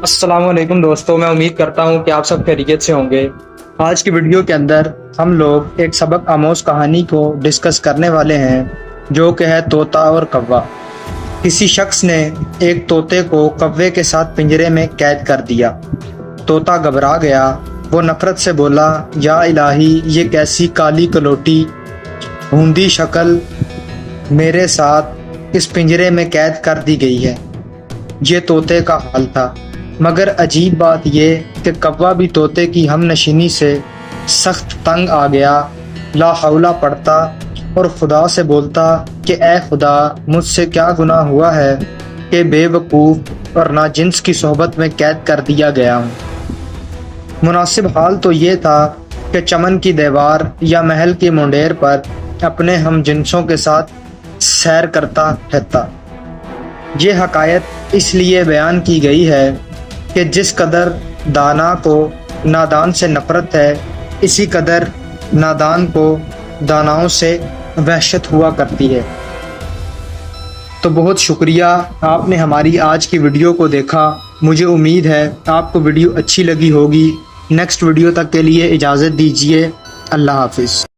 السلام علیکم دوستوں، میں امید کرتا ہوں کہ آپ سب خیریت سے ہوں گے۔ آج کی ویڈیو کے اندر ہم لوگ ایک سبق آموز کہانی کو ڈسکس کرنے والے ہیں، جو کہ ہے طوطا اور کوا۔ کسی شخص نے ایک طوطے کو کوے کے ساتھ پنجرے میں قید کر دیا۔ طوطا گھبرا گیا، وہ نفرت سے بولا، یا الہی، یہ کیسی کالی کلوٹی بھوندی شکل میرے ساتھ اس پنجرے میں قید کر دی گئی ہے۔ یہ طوطے کا حال تھا، مگر عجیب بات یہ کہ کوا بھی طوطے کی ہم نشینی سے سخت تنگ آ گیا۔ لا حولہ پڑھتا اور خدا سے بولتا کہ اے خدا، مجھ سے کیا گناہ ہوا ہے کہ بے وقوف اور ناجنس کی صحبت میں قید کر دیا گیا ہوں۔ مناسب حال تو یہ تھا کہ چمن کی دیوار یا محل کی مونڈیر پر اپنے ہم جنسوں کے ساتھ سیر کرتا رہتا۔ یہ حکایت اس لیے بیان کی گئی ہے کہ جس قدر دانا کو نادان سے نفرت ہے، اسی قدر نادان کو داناؤں سے وحشت ہوا کرتی ہے۔ تو بہت شکریہ، آپ نے ہماری آج کی ویڈیو کو دیکھا۔ مجھے امید ہے آپ کو ویڈیو اچھی لگی ہوگی۔ نیکسٹ ویڈیو تک کے لیے اجازت دیجیے۔ اللہ حافظ۔